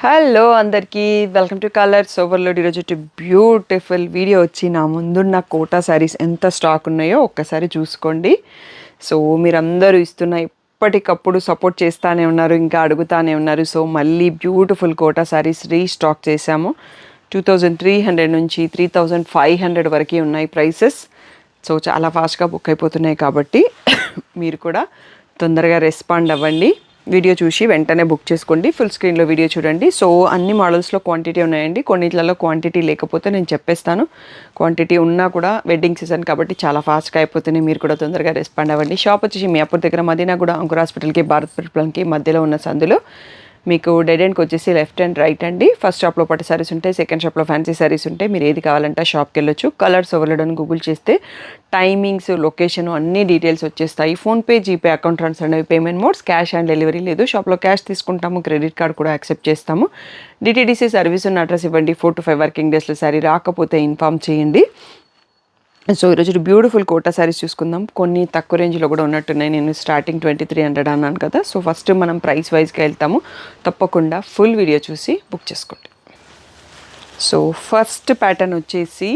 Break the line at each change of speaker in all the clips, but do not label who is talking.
Hello అందరికీ welcome to colours overload. ఈరోజు beautiful video వచ్చి నా ముందున్న కోటా శారీస్ ఎంత స్టాక్ ఉన్నాయో ఒక్కసారి చూసుకోండి. సో మీరందరూ ఇస్తున్న ఇప్పటికప్పుడు సపోర్ట్ చేస్తూనే ఉన్నారు, ఇంకా అడుగుతానే ఉన్నారు. సో మళ్ళీ బ్యూటిఫుల్ కోటా శారీస్ రీస్టాక్ చేశాము. 2300 నుంచి 3500 వరకు ఉన్నాయి ప్రైసెస్. సో చాలా ఫాస్ట్గా బుక్ అయిపోతున్నాయి కాబట్టి మీరు కూడా తొందరగా రెస్పాండ్ అవ్వండి. వీడియో చూసి వెంటనే బుక్ చేసుకోండి. ఫుల్ స్క్రీన్లో వీడియో చూడండి. సో అన్ని మోడల్స్లో క్వాంటిటీ ఉన్నాయండి. కొన్నిట్లలో క్వాంటిటీ లేకపోతే నేను చెప్పేస్తాను. క్వాంటిటీ ఉన్నా కూడా వెడ్డింగ్ సీజన్ కాబట్టి చాలా ఫాస్ట్గా అయిపోతున్నాయి. మీరు కూడా తొందరగా రెస్పాండ్ అవ్వండి. షాప్ వచ్చేసి మీ అప్పుడు దగ్గర మదీనా కూడా అంకుర్ హాస్పిటల్కి భారత్ పెట్రోల్కి మధ్యలో ఉన్న సందులో. మీకు డెడ్ ఎండ్కి వచ్చేసి లెఫ్ట్ అండ్ రైట్ అండి. ఫస్ట్ షాప్లో పట్టు శారీస్ ఉంటాయి, సెకండ్ షాప్లో ఫ్యాన్సీ శారీస్ ఉంటాయి. మీరు ఏది కావాలంటే షాప్కి వెళ్ళొచ్చు. కలర్స్ ఓవర్లోడ్ అని గూగుల్ చేస్తే టైమింగ్స్, లొకేషన్ అన్ని డీటెయిల్స్ వచ్చేస్తాయి. ఫోన్పే, జీపే, అకౌంట్ ట్రాన్స్ఫర్ అనేవి payment modes. Cash on delivery లేదు. షాప్లో క్యాష్ తీసుకుంటాము, క్రెడిట్ కార్డ్ కూడా యాక్సెప్ట్ చేస్తాము. డిటీడీసీ సర్వీస్ ఉన్న అడ్రస్ ఇవ్వండి. 4 to 5 వర్కింగ్ డేస్లో శారీ రాకపోతే ఇన్ఫామ్ చేయండి. సో ఈరోజు బ్యూటిఫుల్ కోటా శారీస్ చూసుకుందాం. కొన్ని తక్కువ రేంజ్లో కూడా ఉన్నట్టున్నాయి. నేను స్టార్టింగ్ 2300 అన్నాను కదా. సో ఫస్ట్ మనం ప్రైస్ వైజ్గా వెళ్తాము. తప్పకుండా ఫుల్ వీడియో చూసి బుక్ చేసుకోండి. సో ఫస్ట్ ప్యాటర్న్ వచ్చేసి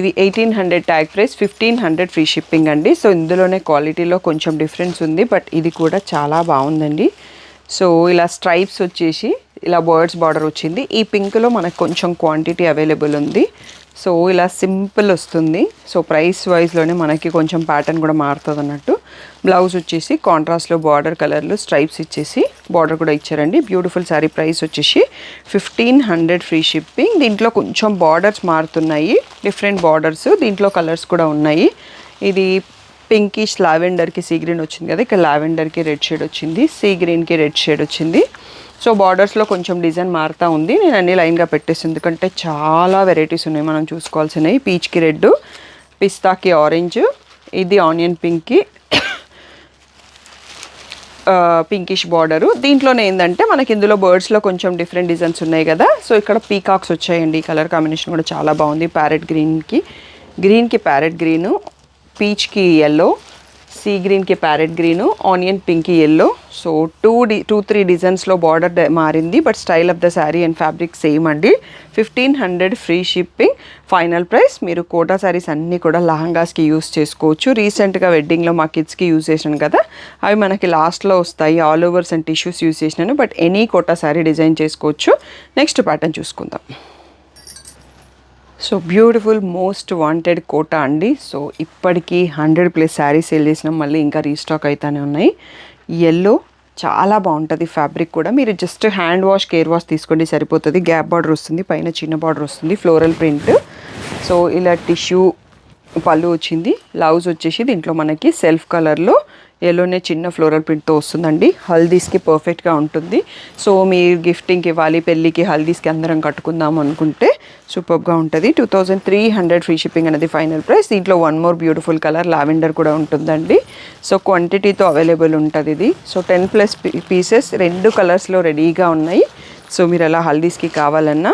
ఇది 1800 ట్యాగ్ ప్రైస్, 1500 ఫ్రీ షిప్పింగ్ అండి. సో ఇందులోనే క్వాలిటీలో కొంచెం డిఫరెన్స్ ఉంది, బట్ ఇది కూడా చాలా బాగుందండి. సో ఇలా స్ట్రైప్స్ వచ్చేసి ఇలా బర్డ్స్ బార్డర్ వచ్చింది. ఈ పింక్లో మనకు కొంచెం క్వాంటిటీ అవైలబుల్ ఉంది. సో ఇలా సింపుల్ వస్తుంది. సో ప్రైస్ వైజ్లోనే మనకి కొంచెం ప్యాటర్న్ కూడా మారుతుంది అన్నట్టు. బ్లౌజ్ వచ్చేసి కాంట్రాస్ట్లో బార్డర్ కలర్లు స్ట్రైప్స్ ఇచ్చేసి బార్డర్ కూడా ఇచ్చారండి. బ్యూటిఫుల్ శారీ. ప్రైస్ వచ్చేసి 1500 ఫ్రీ షిప్పింగ్. దీంట్లో కొంచెం బార్డర్స్ మారుతున్నాయి, డిఫరెంట్ బార్డర్స్. దీంట్లో కలర్స్ కూడా ఉన్నాయి. ఇది పింకిష్ లావెండర్కి సీ గ్రీన్ వచ్చింది కదా, ఇక్కడ లావెండర్కి రెడ్ షేడ్ వచ్చింది, సీ గ్రీన్కి రెడ్ షేడ్ వచ్చింది. సో బార్డర్స్లో కొంచెం డిజైన్ మారుతూ ఉంది. నేను అన్ని లైన్గా పెట్టేసి, ఎందుకంటే చాలా వెరైటీస్ ఉన్నాయి మనం చూసుకోవాల్సినవి. పీచ్కి రెడ్, పిస్తాకి ఆరెంజ్, ఇది ఆనియన్ పింక్కి పింకిష్ బార్డరు. దీంట్లోనే ఏంటంటే మనకి ఇందులో బర్డ్స్లో కొంచెం డిఫరెంట్ డిజైన్స్ ఉన్నాయి కదా. సో ఇక్కడ పీకాక్స్ వచ్చాయండి. కలర్ కాంబినేషన్ కూడా చాలా బాగుంది. ప్యారెట్ గ్రీన్కి ప్యారెట్ గ్రీను, పీచ్కి ఎల్లో, సీ గ్రీన్కి ప్యారెట్ గ్రీను, ఆనియన్ పింక్కి ఎల్లో. సో 2-3 డిజైన్స్లో బార్డర్ మారింది, but style of the sari and fabric same అండి. 1500 ఫ్రీ షిప్పింగ్. Final price. మీరు కోటా శారీస్ అన్నీ కూడా లహంగాస్కి యూస్ చేసుకోవచ్చు. రీసెంట్గా వెడ్డింగ్లో మా కిడ్స్కి యూజ్ చేసినాను కదా, అవి మనకి లాస్ట్లో వస్తాయి. All overs and tissues use చేసినాను, but any Kota sari design చేసుకోవచ్చు. నెక్స్ట్ ప్యాటర్న్ చూసుకుందాం. So beautiful most wanted Kota అండి. సో ఇప్పటికీ 100+ శారీస్ సేల్ చేసినాం, మళ్ళీ ఇంకా రీస్టాక్ అవుతానే ఉన్నాయి. ఎల్లో చాలా బాగుంటుంది. ఫ్యాబ్రిక్ కూడా మీరు just hand wash, care wash తీసుకోండి సరిపోతుంది. గ్యాప్ బార్డర్ వస్తుంది, పైన చిన్న బార్డర్ వస్తుంది, ఫ్లోరల్ ప్రింట్. సో ఇలా టిష్యూ పళ్ళు వచ్చింది. బ్లౌజ్ వచ్చేసి దీంట్లో మనకి సెల్ఫ్ కలర్లో ఎల్లోనే చిన్న ఫ్లోరల్ ప్రింట్తో వస్తుందండి. హల్దీస్కి పర్ఫెక్ట్గా ఉంటుంది. సో మీరు గిఫ్టింగ్కి ఇవ్వాలి, పెళ్ళికి, హల్దీస్కి అందరం కట్టుకుందాం అనుకుంటే సూపర్గా ఉంటుంది. 2300 ఫ్రీ షిప్పింగ్ అనేది ఫైనల్ ప్రైస్. దీంట్లో one more beautiful colour lavender కూడా ఉంటుందండి. సో క్వాంటిటీతో అవైలబుల్ ఉంటుంది ఇది. సో 10+ పీసెస్ 2 కలర్స్లో రెడీగా ఉన్నాయి. సో మీరు అలా హల్దీస్కి కావాలన్నా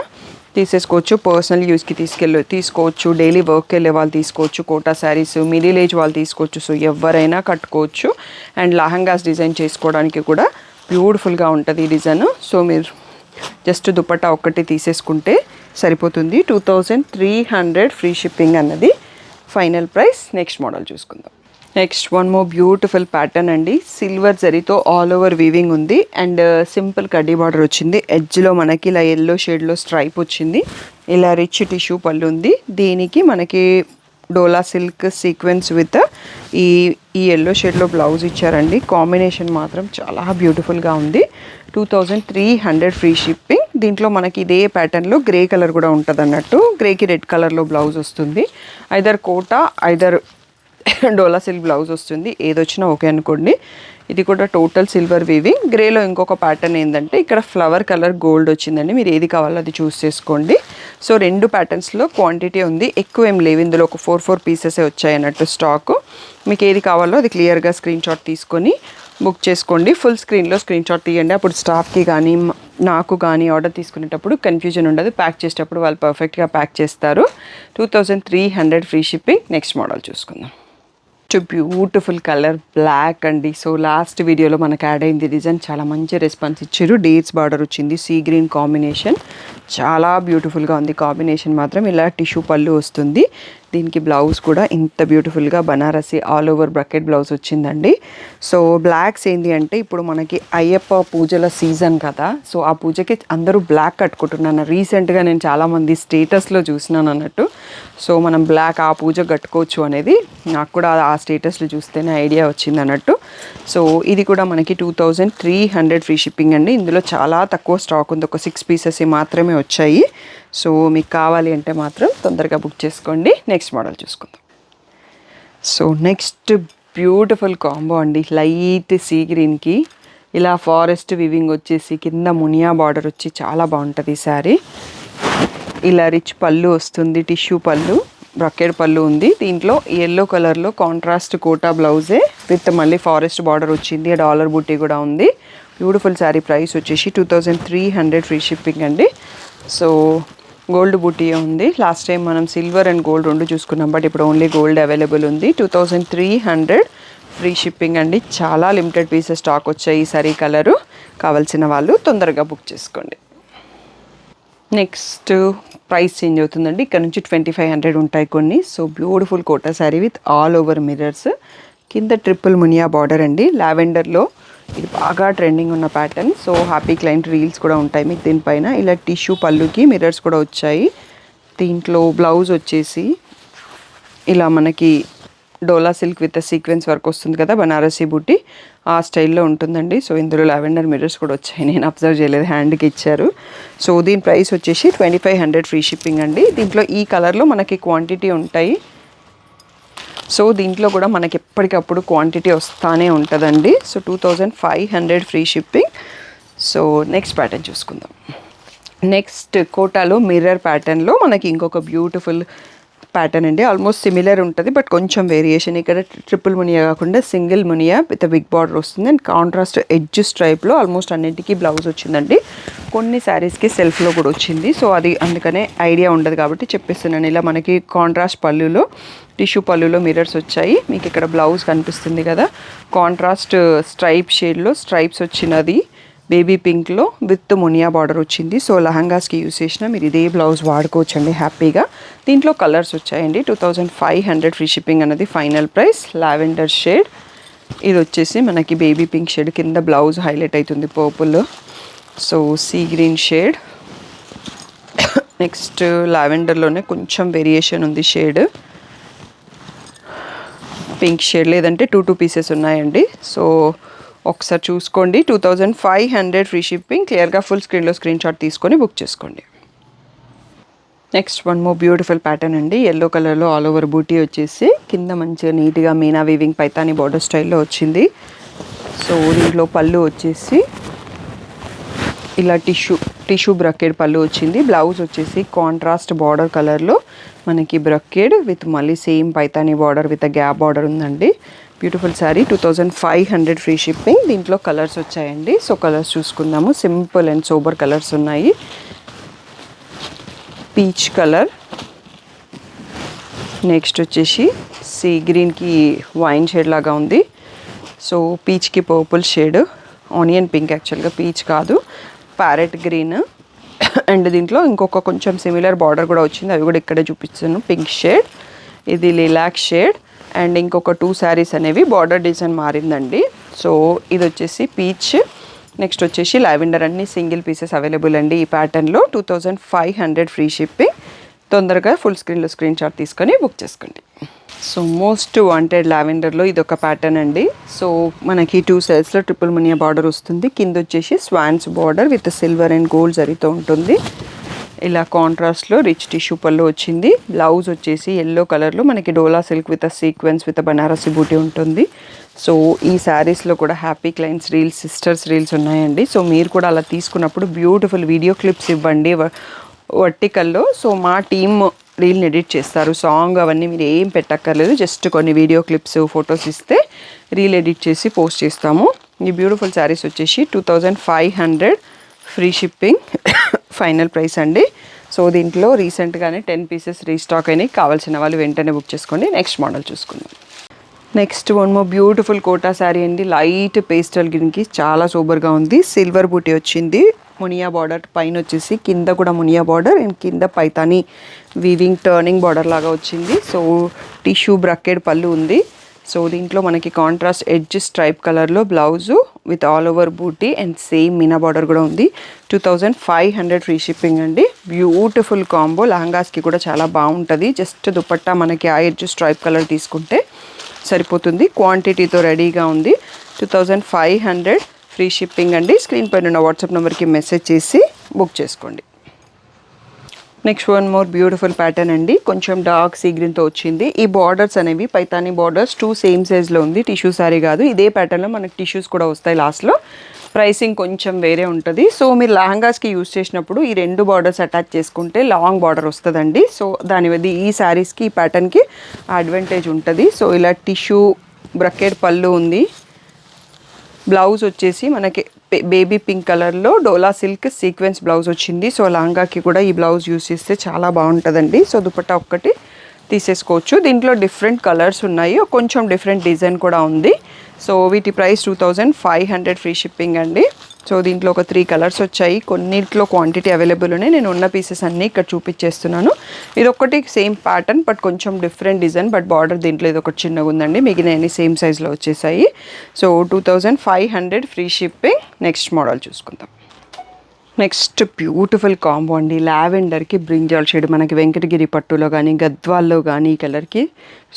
తీసేసుకోవచ్చు, పర్సనల్ యూస్కి తీసుకోవచ్చు, డైలీ వర్క్కి వెళ్ళే వాళ్ళు తీసుకోవచ్చు, కోటా శారీస్, మిడిల్ ఏజ్ వాళ్ళు తీసుకోవచ్చు. సో ఎవరైనా కట్టుకోవచ్చు. అండ్ లహంగాస్ డిజైన్ చేసుకోవడానికి కూడా బ్యూటిఫుల్గా ఉంటుంది ఈ డిజైన్. సో మీరు జస్ట్ దుపట్టా ఒక్కటి తీసేసుకుంటే సరిపోతుంది. 2300 ఫ్రీ షిప్పింగ్ అన్నది ఫైనల్ ప్రైస్. నెక్స్ట్ మోడల్ చూసుకుందాం. Next one more beautiful pattern అండి. సిల్వర్ జరీతో ఆల్ ఓవర్ వీవింగ్ ఉంది అండ్ సింపుల్ కడ్డీ బార్డర్ వచ్చింది. ఎడ్జ్లో మనకి ఇలా ఎల్లో షేడ్లో స్ట్రైప్ వచ్చింది. ఇలా రిచ్ టిష్యూ పళ్ళు ఉంది. దీనికి మనకి డోలా సిల్క్ సీక్వెన్స్ విత్ ఈ ఎల్లో షేడ్లో బ్లౌజ్ ఇచ్చారండి. కాంబినేషన్ మాత్రం చాలా బ్యూటిఫుల్గా ఉంది. 2300 ఫ్రీ షిప్పింగ్. దీంట్లో మనకి ఇదే ప్యాటర్న్లో గ్రే కలర్ కూడా ఉంటుంది అన్నట్టు. గ్రేకి రెడ్ కలర్లో బ్లౌజ్ వస్తుంది. ఐదర్ కోటా, ఐదర్ డోలా సిల్క్ బ్లౌజ్ వస్తుంది. ఏదొచ్చినా ఓకే అనుకోండి. ఇది కూడా టోటల్ సిల్వర్ వీవింగ్. గ్రేలో ఇంకొక ప్యాటర్న్ ఏంటంటే ఇక్కడ ఫ్లవర్ కలర్ గోల్డ్ వచ్చిందండి. మీరు ఏది కావాలో అది చూస్ చేసుకోండి. సో 2 ప్యాటర్న్స్లో క్వాంటిటీ ఉంది, ఎక్కువ ఏం లేవు. ఇందులో ఒక 4 పీసెసే వచ్చాయి అన్నట్టు స్టాక్. మీకు ఏది కావాలో అది క్లియర్గా స్క్రీన్ షాట్ తీసుకొని బుక్ చేసుకోండి. ఫుల్ స్క్రీన్లో స్క్రీన్ షాట్ తీయండి. అప్పుడు స్టాఫ్కి కానీ నాకు కానీ ఆర్డర్ తీసుకునేటప్పుడు కన్ఫ్యూజన్ ఉండదు. ప్యాక్ చేసేటప్పుడు వాళ్ళు పర్ఫెక్ట్గా ప్యాక్ చేస్తారు. 2300 ఫ్రీ షిప్పింగ్. నెక్స్ట్ మోడల్ చూసుకుందాం. బ్యూటిఫుల్ కలర్ బ్లాక్ అండి. సో లాస్ట్ వీడియోలో మనకు యాడ్ అయింది డిజైన్, చాలా మంచి రెస్పాన్స్ ఇచ్చారు. డేట్స్ బార్డర్ వచ్చింది, సీ గ్రీన్ కాంబినేషన్, చాలా బ్యూటిఫుల్గా ఉంది కాంబినేషన్ మాత్రం. ఇలా టిష్యూ పళ్ళు వస్తుంది, దీనికి బ్లౌజ్ కూడా ఇంత బ్యూటిఫుల్గా Banarasi all over bracket blouse వచ్చిందండి. సో బ్లాక్స్ ఏంటి అంటే ఇప్పుడు మనకి అయ్యప్ప పూజల సీజన్ కదా, సో ఆ పూజకి అందరూ బ్లాక్ కట్టుకుంటున్నాను. రీసెంట్గా నేను చాలామంది స్టేటస్లో చూసినాను అన్నట్టు. సో మనం బ్లాక్ ఆ పూజ కట్టుకోవచ్చు అనేది నాకు కూడా ఆ స్టేటస్లో చూస్తేనే ఐడియా వచ్చింది అన్నట్టు. సో ఇది కూడా మనకి 2300 ఫ్రీ షిప్పింగ్ అండి. ఇందులో చాలా తక్కువ స్టాక్ ఉంది, ఒక 6 పీసెస్ మాత్రమే వచ్చాయి. సో మీకు కావాలి అంటే మాత్రం తొందరగా బుక్ చేసుకోండి. నెక్స్ట్ మోడల్ చూసుకుందాం. సో నెక్స్ట్ బ్యూటిఫుల్ కాంబో అండి. లైట్ సీ గ్రీన్కి ఇలా ఫారెస్ట్ వివింగ్ వచ్చేసి కింద మునియా బార్డర్ వచ్చి చాలా బాగుంటుంది ఈ శారీ. ఇలా రిచ్ పళ్ళు వస్తుంది, టిష్యూ పళ్ళు, బ్రకెట్ పళ్ళు ఉంది. దీంట్లో ఎల్లో కలర్లో కాంట్రాస్ట్ కోటా బ్లౌజే విత్ మళ్ళీ ఫారెస్ట్ బార్డర్ వచ్చింది, డాలర్ బూటీ కూడా ఉంది. బ్యూటిఫుల్ శారీ. ప్రైస్ వచ్చేసి 2300 ఫ్రీ షిప్పింగ్ అండి. సో గోల్డ్ బూటీ ఉంది. లాస్ట్ టైం మనం సిల్వర్ అండ్ గోల్డ్ రెండు చూసుకున్నాం, బట్ ఇప్పుడు ఓన్లీ గోల్డ్ అవైలబుల్ ఉంది. 2300 ఫ్రీ షిప్పింగ్ అండి. చాలా లిమిటెడ్ పీసెస్ స్టాక్ వచ్చాయి ఈ సారీ కలరు. కావాల్సిన వాళ్ళు తొందరగా బుక్ చేసుకోండి. నెక్స్ట్ ప్రైస్ చేంజ్ అవుతుందండి, ఇక్కడ నుంచి 2500 ఉంటాయి కొన్ని. So beautiful Kota sari with all over mirrors, కింద ట్రిపుల్ మునియా బార్డర్ అండి. లావెండర్లో ఇది బాగా ట్రెండింగ్ ఉన్న pattern. So happy client reels కూడా ఉంటాయి మీకు దీనిపైన. ఇలా టిష్యూ పళ్ళుకి మిర్రర్స్ కూడా వచ్చాయి. దీంట్లో బ్లౌజ్ వచ్చేసి ఇలా మనకి dola silk with sequence work వస్తుంది కదా, బనారసి బూటీ ఆ స్టైల్లో ఉంటుందండి. సో ఇందులో లావెండర్ మిర్రర్స్ కూడా వచ్చాయి, నేను అబ్జర్వ్ చేయలేదు, హ్యాండ్కి ఇచ్చారు. సో దీని ప్రైస్ వచ్చేసి 2500 ఫ్రీ షిప్పింగ్ అండి. దీంట్లో ఈ కలర్లో మనకి క్వాంటిటీ ఉంటాయి. సో దీంట్లో కూడా మనకి ఎప్పటికప్పుడు క్వాంటిటీ వస్తానే ఉంటుందండి. So 2500 free shipping. So next pattern చూసుకుందాం. నెక్స్ట్ కోటాలో మిర్రర్ ప్యాటర్న్లో మనకి ఇంకొక బ్యూటిఫుల్ ప్యాటర్న్ అండి. ఆల్మోస్ట్ సిమిలర్ ఉంటుంది, బట్ కొంచెం వేరియేషన్. ఇక్కడ ట్రిపుల్ మునియా కాకుండా సింగిల్ మునియా విత్ బిగ్ బార్డర్ వస్తుంది. అండ్ కాంట్రాస్ట్ ఎడ్జ్ స్ట్రైప్లో ఆల్మోస్ట్ అన్నింటికీ బ్లౌజ్ వచ్చిందండి. కొన్ని శారీస్కి సెల్ఫ్లో కూడా వచ్చింది. సో అది అందుకనే ఐడియా ఉండదు కాబట్టి చెప్పేస్తున్నాను. ఇలా మనకి కాంట్రాస్ట్ పళ్ళులో టిష్యూ పళ్ళులో మిర్రర్స్ వచ్చాయి. మీకు ఇక్కడ బ్లౌజ్ కనిపిస్తుంది కదా, కాంట్రాస్ట్ స్ట్రైప్ షేడ్లో స్ట్రైప్స్ వచ్చినది, బేబీ పింక్లో విత్ మునియా బార్డర్ వచ్చింది. సో లహంగాస్కి యూస్ చేసిన మీరు ఇదే బ్లౌజ్ వాడుకోవచ్చు అండి హ్యాపీగా. దీంట్లో కలర్స్ వచ్చాయండి. 2500 ఫ్రీ షిప్పింగ్ అనేది ఫైనల్ ప్రైస్. లావెండర్ షేడ్, ఇది వచ్చేసి మనకి బేబీ పింక్ షేడ్, కింద బ్లౌజ్ హైలైట్ అవుతుంది purple. So sea green shade. Next లావెండర్లోనే కొంచెం వేరియేషన్ ఉంది షేడ్, పింక్ షేడ్, లేదంటే 2 పీసెస్ ఉన్నాయండి. సో ఒకసారి చూసుకోండి. 2500 ఫ్రీ షిప్పింగ్. క్లియర్గా ఫుల్ స్క్రీన్లో స్క్రీన్ షాట్ తీసుకొని బుక్ చేసుకోండి. Next one more beautiful pattern అండి. ఎల్లో కలర్లో ఆల్ ఓవర్ బూటీ వచ్చేసి కింద మంచిగా నీట్గా మీనా వీవింగ్ పైతాని బార్డర్ స్టైల్లో వచ్చింది. సో దీంట్లో పళ్ళు వచ్చేసి ఇలా టిష్యూ బ్రకెడ్ పళ్ళు వచ్చింది. బ్లౌజ్ వచ్చేసి కాంట్రాస్ట్ బార్డర్ కలర్లో మనకి బ్రకెడ్ విత్ మళ్ళీ same Paithani border with gap border ఉందండి. బ్యూటిఫుల్ శారీ. 2500 free shipping. దీంట్లో కలర్స్ వచ్చాయండి. సో కలర్స్ చూసుకుందాము. సింపుల్ అండ్ సోబర్ కలర్స్ ఉన్నాయి. పీచ్ కలర్, నెక్స్ట్ వచ్చేసి సీ గ్రీన్కి వైన్ షేడ్ లాగా ఉంది. సో పీచ్కి పర్పుల్ షేడ్, ఆనియన్ పింక్, యాక్చువల్గా పీచ్ కాదు, ప్యారెట్ గ్రీన్. అండ్ దీంట్లో ఇంకొక కొంచెం సిమిలర్ బార్డర్ కూడా వచ్చింది, అవి కూడా ఇక్కడే చూపిస్తాను. పింక్ షేడ్, ఇది లిలాక్ షేడ్. అండ్ ఇంకొక 2 శారీస్ అనేవి బార్డర్ డిజైన్ మారిందండి. సో ఇది వచ్చేసి పీచ్, నెక్స్ట్ వచ్చేసి లావెండర్. అన్ని సింగిల్ పీసెస్ అవైలబుల్ అండి ఈ ప్యాటర్న్లో. 2500 ఫ్రీ షిప్పింగ్. తొందరగా ఫుల్ స్క్రీన్లో స్క్రీన్ షాట్ తీసుకొని బుక్ చేసుకోండి. సో మోస్ట్ వాంటెడ్ లావెండర్లో ఇది ఒక ప్యాటర్న్ అండి. సో మనకి 2 సైడ్స్లో ట్రిపుల్ మునియా బార్డర్ వస్తుంది. కింద వచ్చేసి swans border with silver and gold జరీతో ఉంటుంది. ఇలా కాంట్రాస్ట్లో రిచ్ టిష్యూ పళ్ళు వచ్చింది. బ్లౌజ్ వచ్చేసి ఎల్లో కలర్లో మనకి dola silk with sequence with Banarasi buti ఉంటుంది. సో ఈ శారీస్లో కూడా happy clients reels, sisters reels ఉన్నాయండి. సో మీరు కూడా అలా తీసుకున్నప్పుడు బ్యూటిఫుల్ వీడియో క్లిప్స్ ఇవ్వండి వర్టికల్లో. సో మా టీమ్ రీల్ని ఎడిట్ చేస్తారు. సాంగ్ అవన్నీ మీరు ఏం పెట్టక్కర్లేదు, జస్ట్ కొన్ని వీడియో క్లిప్స్, ఫొటోస్ ఇస్తే రీల్ ఎడిట్ చేసి పోస్ట్ చేస్తాము. ఈ బ్యూటిఫుల్ శారీస్ వచ్చేసి 2500 ఫ్రీ షిప్పింగ్ ఫైనల్ ప్రైస్ అండి. సో దీంట్లో రీసెంట్గానే 10 పీసెస్ రీస్టాక్ అయినాయి. కావాల్సిన వాళ్ళు వెంటనే బుక్ చేసుకోండి. నెక్స్ట్ మోడల్ చూసుకుందాం. Next one more beautiful Kota sari అండి. లైట్ పేస్టల్ గ్రీన్కి చాలా సూపర్గా ఉంది. సిల్వర్ బూటీ వచ్చింది. మునియా బార్డర్ పైన వచ్చేసి కింద కూడా మునియా బార్డర్ అండ్ కింద పైతాని వీవింగ్ టర్నింగ్ బార్డర్ లాగా వచ్చింది. సో టిష్యూ బ్రకెడ్ పళ్ళు ఉంది. సో దీంట్లో మనకి కాంట్రాస్ట్ ఎడ్జ్ స్ట్రైప్ కలర్లో blouse with all over buti and same meena border కూడా ఉంది. 2500 ఫ్రీ షిప్పింగ్ అండి. Beautiful combo. లెహంగాస్కి కూడా చాలా బాగుంటుంది. జస్ట్ దుపట్టా మనకి ఆ ఎడ్జ్ స్ట్రైప్ కలర్ తీసుకుంటే సరిపోతుంది. క్వాంటిటీతో రెడీగా ఉంది. 2500 ఫ్రీ షిప్పింగ్ అండి. స్క్రీన్ పైన ఉన్న వాట్సాప్ నెంబర్కి మెసేజ్ చేసి బుక్ చేసుకోండి. Next one more beautiful pattern అండి. కొంచెం డార్క్ సీ గ్రీన్తో వచ్చింది. ఈ బార్డర్స్ అనేవి పైతానీ బార్డర్స్ 2 సేమ్ సైజ్లో ఉంది. టిష్యూ సారీ కాదు. ఇదే ప్యాటర్న్లో మనకి టిష్యూస్ కూడా వస్తాయి లాస్ట్లో. ప్రైసింగ్ కొంచెం వేరే ఉంటుంది. సో మీరు లెహంగాస్కి యూజ్ చేసినప్పుడు ఈ 2 బార్డర్స్ అటాచ్ చేసుకుంటే లాంగ్ బార్డర్ వస్తుందండి. సో దాని వల్ల ఈ శారీస్కి ఈ ప్యాటర్న్కి అడ్వాంటేజ్ ఉంటుంది. సో ఇలా టిష్యూ బ్రకెట్ పళ్ళు ఉంది. బ్లౌజ్ వచ్చేసి మనకి బేబీ పింక్ కలర్లో డోలా సిల్క్ సీక్వెన్స్ బ్లౌజ్ వచ్చింది. సో లెహంగాకి కూడా ఈ బ్లౌజ్ యూస్ చేస్తే చాలా బాగుంటుందండి. సో దుపట్టా ఒక్కటి తీసేసుకోవచ్చు. దీంట్లో డిఫరెంట్ కలర్స్ ఉన్నాయి. కొంచెం డిఫరెంట్ డిజైన్ కూడా ఉంది. సో వీటి ప్రైస్ 2500 ఫ్రీ షిప్పింగ్ అండి. సో దీంట్లో ఒక 3 కలర్స్ వచ్చాయి. కొన్నిట్లో క్వాంటిటీ అవైలబుల్ ఉన్నాయి. నేను ఉన్న పీసెస్ అన్నీ ఇక్కడ చూపించేస్తున్నాను. ఇది ఒకటి సేమ్ ప్యాటర్న్ బట్ కొంచెం డిఫరెంట్ డిజైన్. బట్ బార్డర్ దీంట్లో ఇది ఒకటి చిన్నగా ఉందండి. మిగిలిన అన్ని సేమ్ సైజ్లో వచ్చేసాయి. So 2500 free shipping. Next model చూసుకుందాం. నెక్స్ట్ బ్యూటిఫుల్ కాంబో అండి. లావెండర్కి బ్రింజాల్ షేడ్ మనకి వెంకటగిరి పట్టులో కానీ గద్వాల్లో కానీ ఈ కలర్కి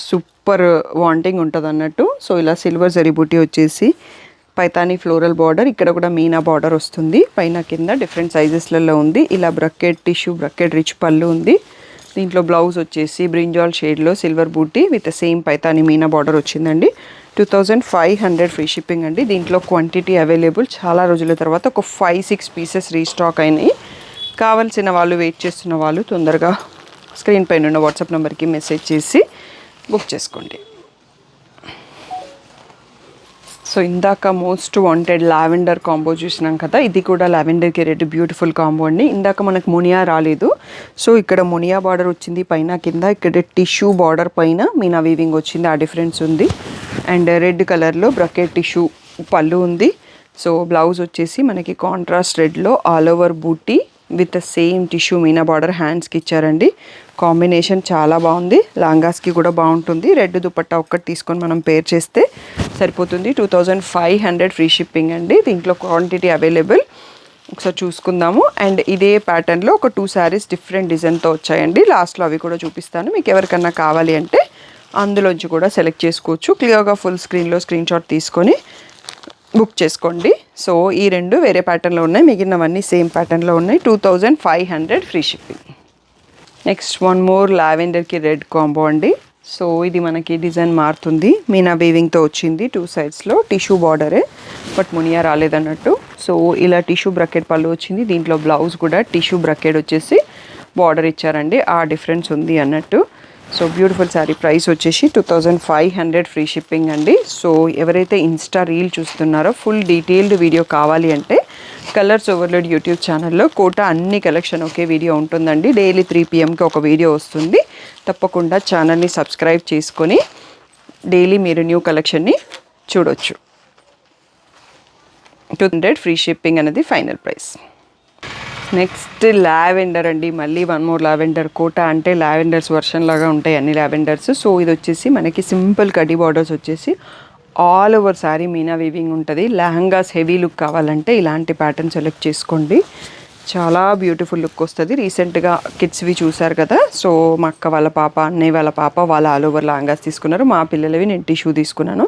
సూపర్ వాంటింగ్ ఉంటుంది అన్నట్టు. సో ఇలా సిల్వర్ జరీ బూటీ వచ్చేసి పైతానీ ఫ్లోరల్ బార్డర్. ఇక్కడ కూడా మీనా బార్డర్ వస్తుంది. పైన కింద డిఫరెంట్ సైజెస్లలో ఉంది. ఇలా బ్రకెట్ టిష్యూ బ్రకెట్ రిచ్ పళ్ళు ఉంది. దీంట్లో బ్లౌజ్ వచ్చేసి బ్రింజాల్ షేడ్లో సిల్వర్ బూటీ విత్ సేమ్ పైతానీ మీనా బార్డర్ వచ్చిందండి. 2500 ఫ్రీ షిప్పింగ్ అండి. దీంట్లో క్వాంటిటీ అవైలబుల్. చాలా రోజుల తర్వాత ఒక 5-6 పీసెస్ రీస్టాక్ అయినాయి. కావాల్సిన వాళ్ళు వెయిట్ చేస్తున్న వాళ్ళు తొందరగా స్క్రీన్ పైన ఉన్న వాట్సాప్ నెంబర్కి మెసేజ్ చేసి బుక్ చేసుకోండి. సో ఇందాక మోస్ట్ వాంటెడ్ లావెండర్ కాంబో చూసినాం కదా. ఇది కూడా లావెండర్కి రెడ్ బ్యూటిఫుల్ కాంబో అండి. ఇందాక మనకు మునియా రాలేదు. సో ఇక్కడ మునియా బార్డర్ వచ్చింది పైన కింద. ఇక్కడ టిష్యూ బార్డర్ పైన మీనా వీవింగ్ వచ్చింది. ఆ డిఫరెన్స్ ఉంది. అండ్ రెడ్ కలర్లో బ్రకెట్ టిష్యూ పళ్ళు ఉంది. సో బ్లౌజ్ వచ్చేసి మనకి కాంట్రాస్ట్ రెడ్లో all over buti with same tissue meena border హ్యాండ్స్కి ఇచ్చారండి. కాంబినేషన్ చాలా బాగుంది. లాంగాస్కి కూడా బాగుంటుంది. రెడ్ దుపట్టా ఒక్కటి తీసుకొని మనం పేర్ చేస్తే సరిపోతుంది. 2500 ఫ్రీ షిప్పింగ్ అండి. దీంట్లో క్వాంటిటీ అవైలబుల్. ఒకసారి చూసుకుందాము. అండ్ ఇదే ప్యాటర్న్లో ఒక 2 శారీస్ డిఫరెంట్ డిజైన్తో వచ్చాయండి. లాస్ట్లో అవి కూడా చూపిస్తాను. మీకు ఎవరికన్నా కావాలి అంటే అందులోంచి కూడా సెలెక్ట్ చేసుకోవచ్చు. క్లియర్గా ఫుల్ స్క్రీన్లో స్క్రీన్ షాట్ తీసుకొని బుక్ చేసుకోండి. సో ఈ 2 వేరే ప్యాటర్న్లో ఉన్నాయి. మిగిలినవన్నీ సేమ్ ప్యాటర్న్లో ఉన్నాయి. 2500 free shipping. Next one more లావెండర్కి రెడ్ కాంబో అండి. సో ఇది మనకి డిజైన్ మారుతుంది. మీనా వీవింగ్తో వచ్చింది. 2 సైడ్స్లో టిష్యూ బార్డరే బట్ మునియా రాలేదన్నట్టు. సో ఇలా టిష్యూ బ్రకెట్ పళ్ళు వచ్చింది. దీంట్లో బ్లౌజ్ కూడా టిష్యూ బ్రకెట్ వచ్చేసి బార్డర్ ఇచ్చారండి. ఆ డిఫరెన్స్ ఉంది అన్నట్టు. So beautiful sari. ప్రైస్ వచ్చేసి 2500 ఫ్రీ షిప్పింగ్ అండి. సో ఎవరైతే ఇన్స్టా రీల్ చూస్తున్నారో ఫుల్ డీటెయిల్డ్ వీడియో కావాలి అంటే కలర్స్ ఓవర్లోడ్ యూట్యూబ్ ఛానల్లో కోటా అన్ని కలెక్షన్ ఒకే వీడియో ఉంటుందండి. డైలీ 3 PMకి ఒక వీడియో వస్తుంది. తప్పకుండా ఛానల్ని సబ్స్క్రైబ్ చేసుకొని డైలీ మీరు న్యూ కలెక్షన్ని చూడొచ్చు. 200 ఫ్రీ షిప్పింగ్ అనేది ఫైనల్ ప్రైస్. నెక్స్ట్ లావెండర్ అండి. మళ్ళీ వన్ మోర్ లావెండర్. కోటా అంటే లావెండర్స్ వర్షన్ లాగా ఉంటాయి అన్ని లావెండర్స్. సో ఇది వచ్చేసి మనకి సింపుల్ కడ్డీ బార్డర్స్ వచ్చేసి all over sari Meena weaving ఉంటుంది. లెహంగాస్ హెవీ లుక్ కావాలంటే ఇలాంటి ప్యాటర్న్ సెలెక్ట్ చేసుకోండి. చాలా బ్యూటిఫుల్ లుక్ వస్తుంది. రీసెంట్గా కిడ్స్వి చూసారు కదా. సో మా అక్క వాళ్ళ పాప అన్నయ్య వాళ్ళ పాప వాళ్ళ ఆల్ ఓవర్ లెహంగాస్ తీసుకున్నారు. మా పిల్లలవి నేను టిష్యూ తీసుకున్నాను.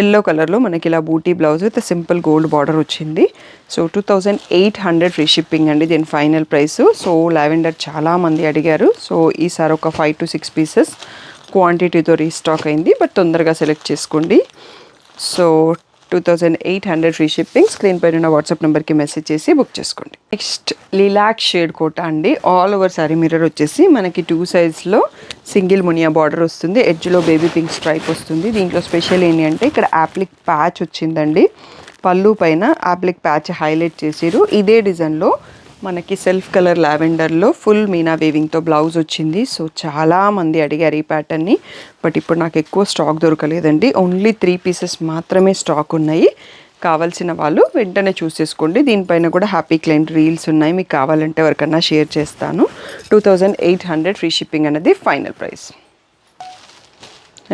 ఎల్లో కలర్లో మనకి ఇలా buti blouse with simple gold border వచ్చింది. సో 2800 ఫ్రీ షిప్పింగ్ అండి దీని ఫైనల్ ప్రైస్. సో లావెండర్ చాలామంది అడిగారు. సో ఈసారి ఒక 5 to 6 పీసెస్ క్వాంటిటీతో రీస్టాక్ అయింది. బట్ తొందరగా సెలెక్ట్ చేసుకోండి. So 2800 free shipping. స్క్రీన్ పైన ఉన్న వాట్సాప్ నెంబర్కి మెసేజ్ చేసి బుక్ చేసుకోండి. నెక్స్ట్ లిలాక్ షేడ్ కోటా అండి. ఆల్ ఓవర్ శారీ మిర్రర్ వచ్చేసి మనకి 2 సైజ్లో సింగిల్ మునియా బార్డర్ వస్తుంది. ఎడ్జ్లో బేబీ పింక్ స్ట్రైప్ వస్తుంది. దీంట్లో స్పెషల్ ఏంటి అంటే ఇక్కడ యాప్లిక్ ప్యాచ్ వచ్చిందండి. పళ్ళు పైన యాప్లిక్ ప్యాచ్ హైలైట్ చేసారు. ఇదే డిజైన్లో మనకి సెల్ఫ్ కలర్ లావెండర్లో ఫుల్ మీనా వేవింగ్తో బ్లౌజ్ వచ్చింది. సో చాలామంది అడిగారు ఈ ప్యాటర్న్ని, బట్ ఇప్పుడు నాకు ఎక్కువ స్టాక్ దొరకలేదండి. ఓన్లీ 3 పీసెస్ మాత్రమే స్టాక్ ఉన్నాయి. కావాల్సిన వాళ్ళు వెంటనే చూసేసుకోండి. దీనిపైన కూడా హ్యాపీ క్లయింట్ రీల్స్ ఉన్నాయి, మీకు కావాలంటే ఎవరికన్నా షేర్ చేస్తాను. 2800 ఫ్రీ షిప్పింగ్ అనేది final price.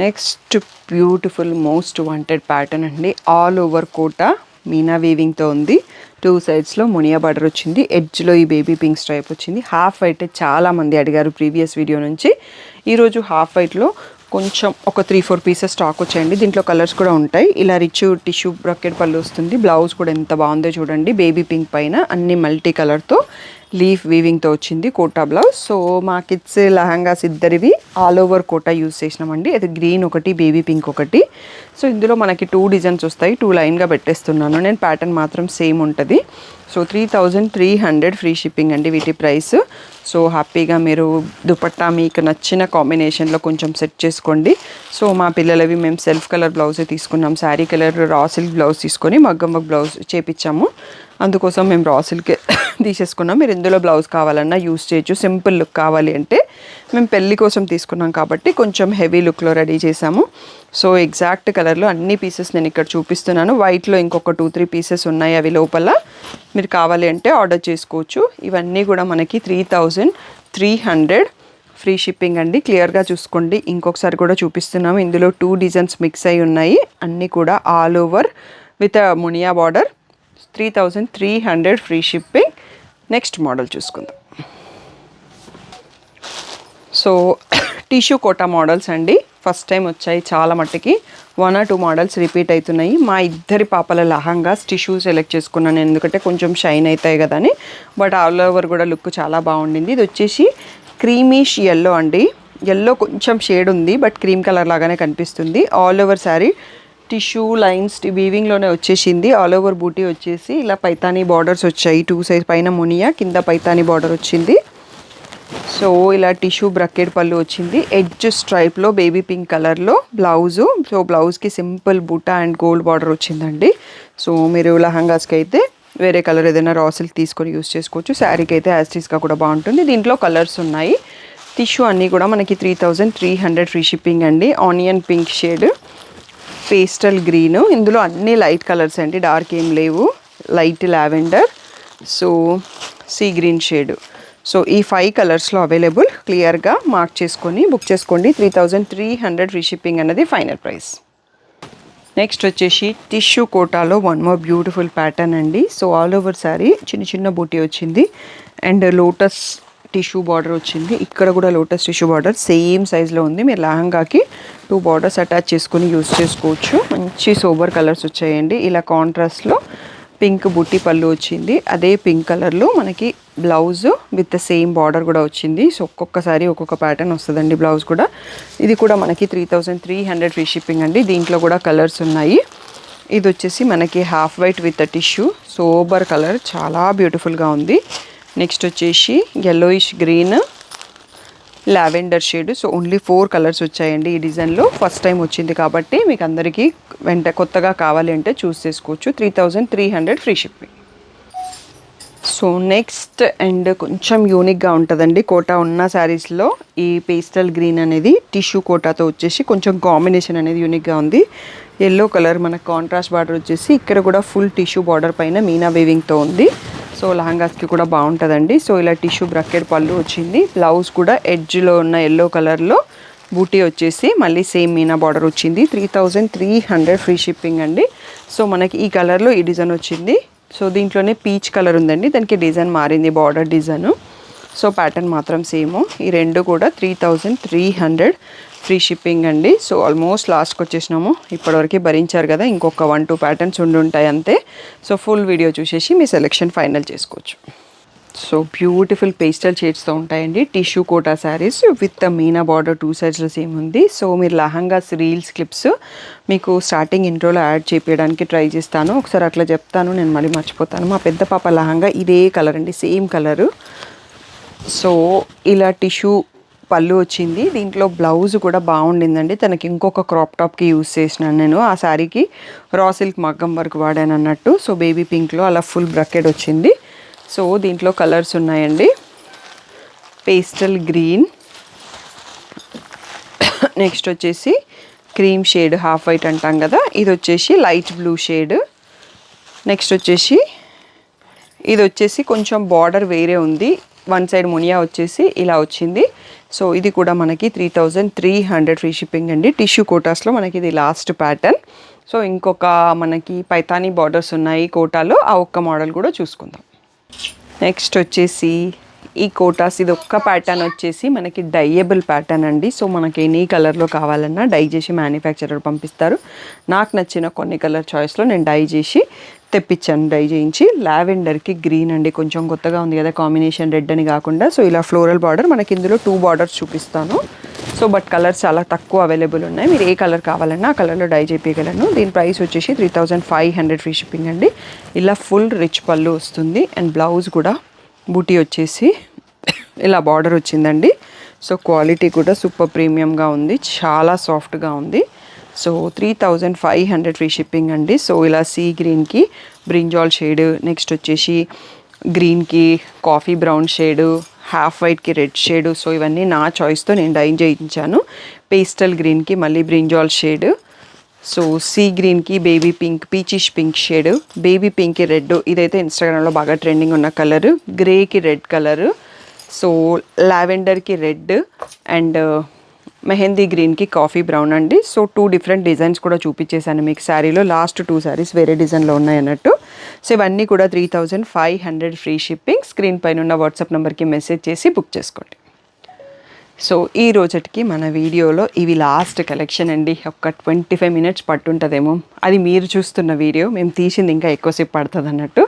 Next beautiful most wanted pattern అండి. ఆల్ ఓవర్ కోటా మీనా వీవింగ్తో ఉంది. 2 సైడ్స్లో మునియా బార్డర్ వచ్చింది. ఎడ్జ్లో ఈ బేబీ పింక్ స్ట్రైప్ వచ్చింది. హాఫ్ వైట్ చాలామంది అడిగారు ప్రీవియస్ వీడియో నుంచి. ఈరోజు హాఫ్ వైట్లో కొంచెం ఒక 3-4 పీసెస్ స్టాక్ వచ్చాయండి. దీంట్లో కలర్స్ కూడా ఉంటాయి. ఇలా రిచ్ టిష్యూ బ్రకెట్ పళ్ళు వస్తుంది. బ్లౌజ్ కూడా ఎంత బాగుందో చూడండి. బేబీ పింక్ పైన అన్ని మల్టీ కలర్తో లీఫ్ వీవింగ్తో వచ్చింది కోటా బ్లౌజ్. సో మా కిడ్స్ లెహంగాస్ ఇద్దరివి ఆల్ ఓవర్ కోటా యూస్ చేసినామండి. అది గ్రీన్ ఒకటి, బేబీ పింక్ ఒకటి. సో ఇందులో మనకి 2 డిజైన్స్ వస్తాయి. 2 లైన్గా పెట్టేస్తున్నాను నేను. ప్యాటర్న్ మాత్రం సేమ్ ఉంటుంది. సో 3300 ఫ్రీ షిప్పింగ్ అండి వీటి ప్రైస్. సో హ్యాపీగా మీరు దుపట్టా మీకు నచ్చిన కాంబినేషన్లో కొంచెం సెట్ చేసుకోండి. సో మా పిల్లలవి మేము సెల్ఫ్ కలర్ బ్లౌజే తీసుకున్నాం. Sari colour raw silk blouse తీసుకొని మగ్గం వర్క్ బ్లౌజ్ చేపించాము. అందుకోసం మేము రా సిల్క్ తీసేసుకున్నాం. మీరు ఇందులో బ్లౌజ్ కావాలన్నా యూస్ చేయొచ్చు. సింపుల్ లుక్ కావాలి అంటే మేము పెళ్ళి కోసం తీసుకున్నాం కాబట్టి కొంచెం హెవీ లుక్లో రెడీ చేసాము. సో ఎగ్జాక్ట్ కలర్లో అన్ని పీసెస్ నేను ఇక్కడ చూపిస్తున్నాను. వైట్లో ఇంకొక 2-3 పీసెస్ ఉన్నాయి, అవి లోపల మీరు కావాలి అంటే ఆర్డర్ చేసుకోవచ్చు. ఇవన్నీ కూడా మనకి 3300 ఫ్రీ షిప్పింగ్ అండి. క్లియర్గా చూసుకోండి. ఇంకొకసారి కూడా చూపిస్తున్నాము. ఇందులో 2 డిజైన్స్ మిక్స్ అయి ఉన్నాయి. అన్నీ కూడా all over with Muniya border. 3300 free shipping. Next model చూసుకుందాం. సో టిష్యూ కోటా మోడల్స్ అండి. ఫస్ట్ టైం వచ్చాయి చాలా మట్టుకి. 1 or 2 మోడల్స్ రిపీట్ అవుతున్నాయి. మా ఇద్దరి పాపల లహంగాస్ టిష్యూ సెలెక్ట్ చేసుకున్నాను, ఎందుకంటే కొంచెం షైన్ అవుతాయి కదా అని. బట్ ఆల్ ఓవర్ కూడా లుక్ చాలా బాగుండింది. ఇది వచ్చేసి క్రీమిష్ ఎల్లో అండి. ఎల్లో కొంచెం షేడ్ ఉంది, బట్ క్రీమ్ కలర్ లాగానే కనిపిస్తుంది. All over sari tissue lines వీవింగ్లోనే వచ్చేసింది. ఆల్ ఓవర్ బూటీ వచ్చేసి ఇలా పైతానీ బార్డర్స్ వచ్చాయి. 2 సైజ్ పైన మునియా, కింద పైతానీ బార్డర్ వచ్చింది. సో ఇలా టిష్యూ బ్రకెట్ పళ్ళు వచ్చింది. ఎడ్జ్ స్ట్రైప్లో బేబీ పింక్ కలర్లో బ్లౌజు. సో బ్లౌజ్కి సింపుల్ బూటా అండ్ గోల్డ్ బార్డర్ వచ్చిందండి. సో మీరు లహంగాస్కి అయితే వేరే కలర్ ఏదైనా రా సిల్క్ తీసుకొని యూస్ చేసుకోవచ్చు. శారీకి అయితే యాస్టీస్గా కూడా బాగుంటుంది. దీంట్లో కలర్స్ ఉన్నాయి. టిష్యూ అన్నీ కూడా మనకి 3300 ఫ్రీ షిప్పింగ్ అండి. Onion pink shade, pastel green. ఇందులో అన్ని లైట్ కలర్స్ అండి, డార్క్ ఏం లేవు. Light lavender, so sea green shade. So ఈ 5 కలర్స్లో అవైలబుల్. క్లియర్గా మార్క్ చేసుకొని బుక్ చేసుకోండి. 3300 ఫ్రీ షిప్పింగ్ అన్నది ఫైనల్ ప్రైస్. నెక్స్ట్ వచ్చేసి టిష్యూ కోటాలో 1 మోర్ బ్యూటిఫుల్ ప్యాటర్న్ అండి. సో ఆల్ ఓవర్ శారీ చిన్న చిన్న బూటీ వచ్చింది అండ్ లోటస్ టిష్యూ బార్డర్ వచ్చింది. ఇక్కడ కూడా లోటస్ టిష్యూ బార్డర్ సేమ్ సైజ్లో ఉంది. మీరు లెహంగాకి 2 బార్డర్స్ అటాచ్ చేసుకొని యూస్ చేసుకోవచ్చు. మంచి సోబర్ కలర్స్ వచ్చాయండి. ఇలా కాంట్రాస్ట్లో పింక్ బుట్టి పళ్ళు వచ్చింది. అదే పింక్ కలర్లో మనకి బ్లౌజ్ విత్ సేమ్ బార్డర్ కూడా వచ్చింది. సో ఒక్కొక్కసారి ఒక్కొక్క ప్యాటర్న్ వస్తుందండి బ్లౌజ్ కూడా. ఇది కూడా మనకి 3300 ఫ్రీ షిప్పింగ్ అండి. దీంట్లో కూడా కలర్స్ ఉన్నాయి. ఇది వచ్చేసి మనకి half white with tissue sober colour, చాలా బ్యూటిఫుల్గా ఉంది. నెక్స్ట్ వచ్చేసి yellowish green, lavender shade. So only 4 colours వచ్చాయండి ఈ డిజైన్లో. ఫస్ట్ టైం వచ్చింది కాబట్టి మీకు అందరికీ కొత్తగా కావాలి అంటే చూస్ చేసుకోవచ్చు. 3300 free shipping. So next and కొంచెం యూనిక్గా ఉంటుందండి కోటా ఉన్న శారీస్లో. ఈ పేస్టల్ గ్రీన్ అనేది టిష్యూ కోటాతో వచ్చేసి కొంచెం కాంబినేషన్ అనేది యూనిక్గా ఉంది. ఎల్లో కలర్ మనకు కాంట్రాస్ట్ బార్డర్ వచ్చేసి ఇక్కడ కూడా ఫుల్ టిష్యూ బార్డర్ పైన మీనా వీవింగ్తో ఉంది. సో లహంగాస్కి కూడా బాగుంటుందండి. సో ఇలా టిష్యూ బ్రకెట్ పళ్ళు వచ్చింది. బ్లౌజ్ కూడా ఎడ్జ్లో ఉన్న ఎల్లో కలర్లో బూటీ వచ్చేసి మళ్ళీ సేమ్ మీనా బార్డర్ వచ్చింది. 3300 ఫ్రీ షిప్పింగ్ అండి. సో మనకి ఈ కలర్లో ఈ డిజైన్ వచ్చింది. సో దీంట్లోనే పీచ్ కలర్ ఉందండి, దానికి డిజైన్ మారింది, బార్డర్ డిజైను. సో ప్యాటర్న్ మాత్రం సేమ్. ఈ రెండు కూడా 3300 ఫ్రీ షిప్పింగ్ అండి. సో ఆల్మోస్ట్ లాస్ట్కి వచ్చేసినాము. ఇప్పటివరకు భరించారు కదా, ఇంకొక 1-2 ప్యాటర్న్స్ ఉంటాయి అంతే. సో ఫుల్ వీడియో చూసేసి మీ సెలెక్షన్ ఫైనల్ చేసుకోవచ్చు. సో బ్యూటిఫుల్ పేస్టల్ షేడ్స్తో ఉంటాయండి tissue Kota saris with meena border 2 సైడ్స్లో సేమ్ ఉంది. సో మీరు లహంగాస్ రీల్స్ క్లిప్స్ మీకు స్టార్టింగ్ ఇంట్రోలో యాడ్ చేయడానికి ట్రై చేస్తాను. ఒకసారి అట్లా చెప్తాను, నేను మళ్ళీ మర్చిపోతాను. మా పెద్ద పాప లహంగా ఇదే కలర్ అండి, సేమ్ కలరు. సో ఇలా టిష్యూ పళ్ళు వచ్చింది. దీంట్లో బ్లౌజ్ కూడా బాగుండిందండి. తనకి ఇంకొక క్రాప్ టాప్కి యూస్ చేసినాను నేను. ఆ శారీకి రా సిల్క్ మగ్గం వర్క్ వాడాను అన్నట్టు. సో బేబీ పింక్లో అలా ఫుల్ బ్రకెట్ వచ్చింది. సో దీంట్లో కలర్స్ ఉన్నాయండి. పేస్టల్ గ్రీన్, నెక్స్ట్ వచ్చేసి క్రీమ్ షేడ్, హాఫ్ వైట్ అంటాం కదా, ఇది వచ్చేసి లైట్ బ్లూ షేడ్. నెక్స్ట్ వచ్చేసి ఇది వచ్చేసి కొంచెం బార్డర్ వేరే ఉంది, వన్ సైడ్ మునియా వచ్చేసి ఇలా వచ్చింది. సో ఇది కూడా మనకి 3300 ఫ్రీ షిప్పింగ్ అండి. టిష్యూ కోటాస్లో మనకి ఇది లాస్ట్ ప్యాటర్న్. సో ఇంకొక మనకి పైతానీ బార్డర్స్ ఉన్నాయి కోటాలో, ఆ ఒక్క మోడల్ కూడా చూసుకుందాం. నెక్స్ట్ వచ్చేసి ఈ కోటాస్, ఇది ఒక్క ప్యాటర్న్ వచ్చేసి మనకి డైయబుల్ ప్యాటర్న్ అండి. సో మనకి ఎనీ కలర్లో కావాలన్నా డై చేసి మ్యానుఫ్యాక్చరర్ పంపిస్తారు. నాకు నచ్చిన కొన్ని కలర్ చాయిస్లో నేను డై చేసి తెప్పించాను, డై చేయించి. లావెండర్కి గ్రీన్ అండి, కొంచెం కొత్తగా ఉంది కదా కాంబినేషన్, రెడ్ అని కాకుండా. సో ఇలా ఫ్లోరల్ బార్డర్, మనకి ఇందులో 2 బార్డర్స్ చూపిస్తాను. సో బట్ కలర్స్ చాలా తక్కువ అవైలబుల్ ఉన్నాయి. మీరు ఏ కలర్ కావాలన్నా ఆ కలర్లో డై చేయించగలను. దీని ప్రైస్ వచ్చేసి 3500 ఫ్రీ షిప్పింగ్ అండి. ఇలా ఫుల్ రిచ్ పళ్ళు వస్తుంది అండ్ బ్లౌజ్ కూడా బూటీ వచ్చేసి ఇలా బార్డర్ వచ్చిందండి. సో క్వాలిటీ కూడా సూపర్ ప్రీమియంగా ఉంది, చాలా సాఫ్ట్గా ఉంది. సో 3500 ఫ్రీ షిప్పింగ్ అండి. సో ఇలా సీ గ్రీన్కి బ్రింజాల్ షేడ్, నెక్స్ట్ వచ్చేసి గ్రీన్కి కాఫీ బ్రౌన్ షేడు, హాఫ్ వైట్కి రెడ్ షేడు. సో ఇవన్నీ నా చాయిస్తో నేను డై చేయించాను. పేస్టల్ గ్రీన్కి మళ్ళీ బ్రింజాల్ షేడ్, సో సీ గ్రీన్కి baby pink, peachish pink shade, baby పింక్కి రెడ్, ఇదైతే ఇన్స్టాగ్రామ్లో బాగా ట్రెండింగ్ ఉన్న కలరు, గ్రేకి రెడ్ కలరు, సో లావెండర్కి రెడ్ అండ్ మెహందీ గ్రీన్కి కాఫీ బ్రౌన్ అండి. సో 2 డిఫరెంట్ డిజైన్స్ కూడా చూపించేశాను మీకు శారీలో. లాస్ట్ 2 శారీస్ వేరే డిజైన్లో ఉన్నాయి అన్నట్టు. సో ఇవన్నీ కూడా 3500 ఫ్రీ షిప్పింగ్. స్క్రీన్ పైన ఉన్న వాట్సాప్ నెంబర్కి మెసేజ్ చేసి బుక్ చేసుకోండి. సో ఈ రోజుకి మన వీడియోలో ఇవి లాస్ట్ కలెక్షన్ అండి. ఒక 25 మినిట్స్ పట్టుంటుందేమో, అది మీరు చూస్తున్న వీడియో, మేము తీసింది ఇంకా ఎక్కువసేపు పడుతుంది అన్నట్టు.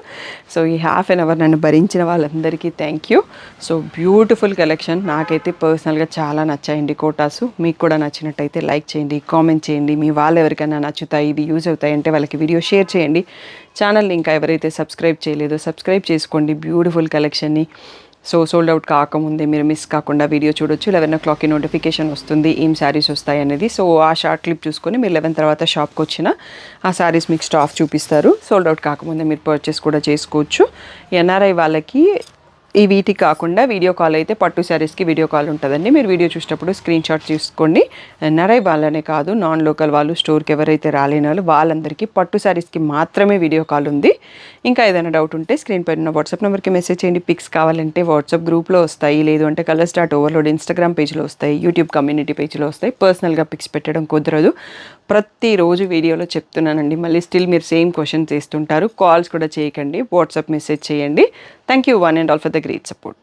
సో ఈ హాఫ్ అన్ అవర్ నన్ను భరించిన వాళ్ళందరికీ thank you. So beautiful collection, నాకైతే పర్సనల్గా చాలా నచ్చాయండి కోటాసు. మీకు కూడా నచ్చినట్టయితే లైక్ చేయండి, కామెంట్ చేయండి. మీ వాళ్ళు ఎవరికైనా నచ్చుతాయి, ఇది యూజ్ అవుతాయి అంటే వాళ్ళకి వీడియో షేర్ చేయండి. ఛానల్ని ఇంకా ఎవరైతే సబ్స్క్రైబ్ చేయలేదో సబ్స్క్రైబ్ చేసుకోండి. బ్యూటిఫుల్ కలెక్షన్ని సో సోల్డ్ అవుట్ కాకముందే మీరు మిస్ కాకుండా వీడియో చూడొచ్చు. 11 o'clockకి నోటిఫికేషన్ వస్తుంది ఏం శారీస్ వస్తాయి అనేది. సో ఆ షార్ట్ క్లిప్ చూసుకొని మీరు 11 తర్వాత షాప్కి వచ్చిన ఆ శారీస్ మీకు స్టాఫ్ చూపిస్తారు. సోల్డ్ అవుట్ కాకముందే మీరు పర్చేస్ కూడా చేసుకోవచ్చు. ఎన్ఆర్ఐ వాళ్ళకి ఈ వీటికి కాకుండా వీడియో కాల్ అయితే పట్టు శారీస్కి వీడియో కాల్ ఉంటుందండి. మీరు వీడియో చూసేటప్పుడు స్క్రీన్ షాట్ తీసుకోండి. ఎన్ఆర్ఐ వాళ్ళనే కాదు, నాన్ లోకల్ వాళ్ళు, స్టోర్కి ఎవరైతే రాలేని వాళ్ళు, వాళ్ళందరికీ పట్టు శారీస్కి మాత్రమే వీడియో కాల్ ఉంది. ఇంకా ఏదైనా డౌట్ ఉంటే స్క్రీన్ పైన ఉన్న వాట్సాప్ నెంబర్కి మెసేజ్ చేయండి. పిక్స్ కావాలంటే వాట్సాప్ గ్రూప్లో వస్తాయి, లేదు అంటే colours.overload ఇన్స్టాగ్రామ్ పేజ్లో వస్తాయి, యూట్యూబ్ కమ్యూనిటీ పేజ్లో వస్తాయి. పర్సనల్గా పిక్స్ పెట్టడం కుదరదు. ప్రతిరోజు వీడియోలో చెప్తున్నానండి. మళ్ళీ స్టిల్ మీరు సేమ్ క్వశ్చన్స్ చేస్తుంటారు. కాల్స్ కూడా చేయకండి, వాట్సాప్ మెసేజ్ చేయండి. Thank you one and all for the great support.